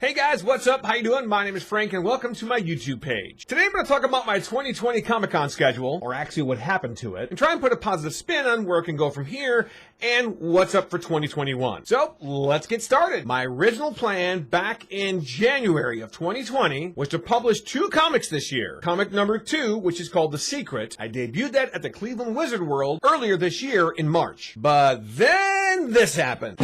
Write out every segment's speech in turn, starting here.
Hey guys, what's up? How you doing? My name is Frank and welcome to my YouTube page. Today I'm going to talk about my 2020 Comic-Con schedule, or actually what happened to it, and try and put a positive spin on where it can go from here and what's up for 2021. So, let's get started. My original plan back in January of 2020 was to publish 2 comics this year. Comic number 2, which is called The Secret. I debuted that at the Cleveland Wizard World earlier this year in March. But then this happened.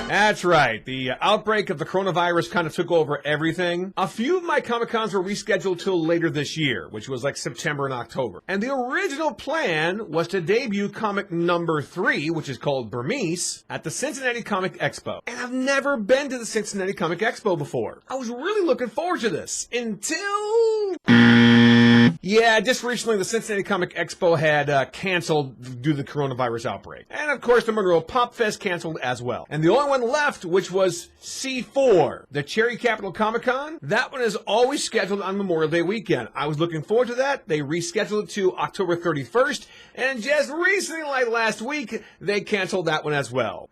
That's right. The outbreak of the coronavirus kind of took over everything. A few of my Comic-Cons were rescheduled till later this year, which was like September and October. And the original plan was to debut comic number 3, which is called Burmese, at the Cincinnati Comic Expo. And I've never been to the Cincinnati Comic Expo before. I was really looking forward to this until... Yeah, just recently the Cincinnati Comic Expo had canceled due to the coronavirus outbreak. And of course the Monroe Pop Fest canceled as well. And the only one left, which was C4, the Cherry Capital Comic Con, that one is always scheduled on Memorial Day weekend. I was looking forward to that. They rescheduled it to October 31st. And just recently, like last week, they canceled that one as well.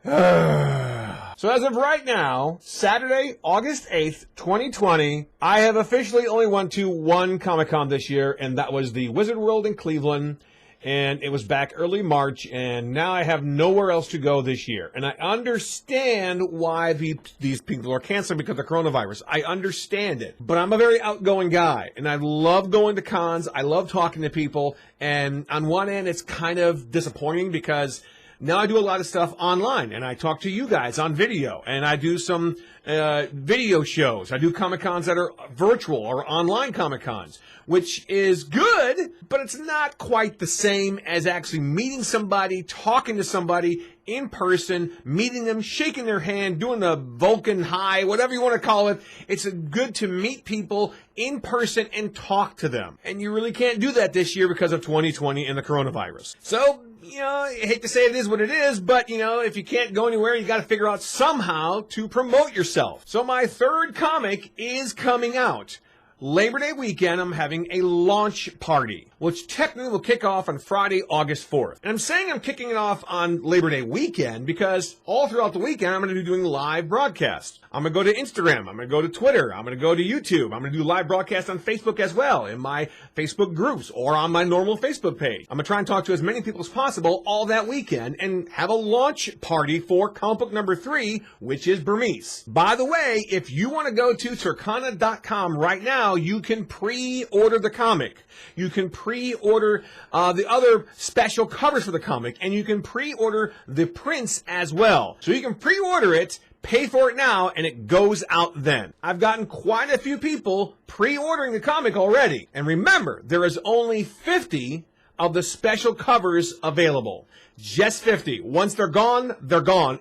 So as of right now, Saturday, August 8th, 2020, I have officially only went to one Comic-Con this year, and that was the Wizard World in Cleveland, and it was back early March, and now I have nowhere else to go this year. And I understand why these people are canceling because of the coronavirus. I understand it. But I'm a very outgoing guy, and I love going to cons. I love talking to people, and on one end, it's kind of disappointing because now I do a lot of stuff online, and I talk to you guys on video, and I do some video shows. I do Comic-Cons that are virtual or online Comic-Cons, which is good, but it's not quite the same as actually meeting somebody, talking to somebody in person, meeting them, shaking their hand, doing the Vulcan high, whatever you want to call it. It's good to meet people in person and talk to them. And you really can't do that this year because of 2020 and the coronavirus. So, you know, I hate to say it is what it is, but, you know, if you can't go anywhere, you got to figure out somehow to promote yourself. So my third comic is coming out. Labor Day weekend, I'm having a launch party, which technically will kick off on Friday, August 4th. And I'm saying I'm kicking it off on Labor Day weekend because all throughout the weekend, I'm going to be doing live broadcasts. I'm going to go to Instagram. I'm going to go to Twitter. I'm going to go to YouTube. I'm going to do live broadcasts on Facebook as well, in my Facebook groups or on my normal Facebook page. I'm going to try and talk to as many people as possible all that weekend and have a launch party for comic book number 3, which is Burmese. By the way, if you want to go to Turkana.com right now, you can pre-order the comic. You can pre-order the other special covers for the comic, and you can pre-order the prints as well. So you can pre-order it, pay for it now, and it goes out then. I've gotten quite a few people pre-ordering the comic already. And remember, there is only 50 of the special covers available. Just 50. Once they're gone,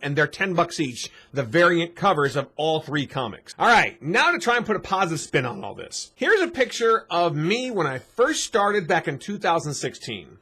and they're $10 each, the variant covers of all 3 comics. All right, now to try and put a positive spin on all this. Here's a picture of me when I first started back in 2016.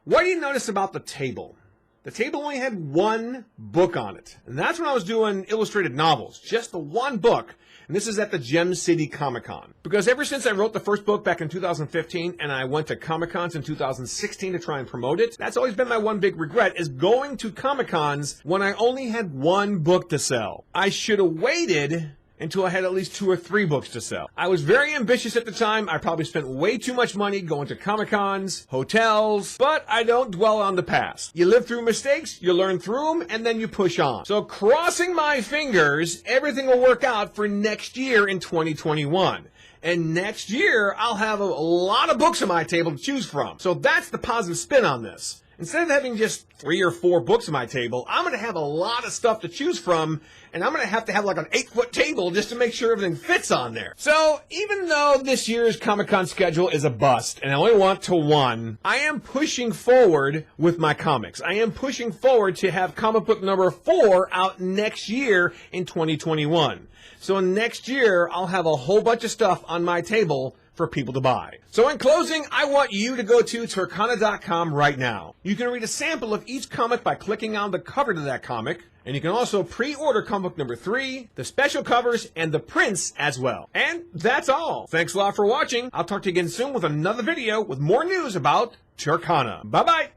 What do you notice about the table? The table only had one book on it, and that's when I was doing illustrated novels, just the one book. And this is at the Gem City Comic-Con. Because ever since I wrote the first book back in 2015 and I went to Comic-Cons in 2016 to try and promote it, that's always been my one big regret, is going to Comic-Cons when I only had one book to sell. I should have waited until I had at least 2 or 3 books to sell. I was very ambitious at the time. I probably spent way too much money going to Comic-Cons, hotels, but I don't dwell on the past. You live through mistakes, you learn through them, and then you push on. So crossing my fingers, everything will work out for next year in 2021. And next year, I'll have a lot of books on my table to choose from. So that's the positive spin on this. Instead of having just 3 or 4 books on my table, I'm going to have a lot of stuff to choose from, and I'm going to have like an 8-foot table just to make sure everything fits on there. So even though this year's Comic-Con schedule is a bust, and I only want to one, I am pushing forward with my comics. I am pushing forward to have comic book number 4 out next year in 2021. So next year, I'll have a whole bunch of stuff on my table for people to buy. So in closing, I want you to go to Turkana.com right now. You can read a sample of each comic by clicking on the cover to that comic, and you can also pre-order comic book number 3, the special covers, and the prints as well. And that's all. Thanks a lot for watching. I'll talk to you again soon with another video with more news about Turkana. Bye-bye.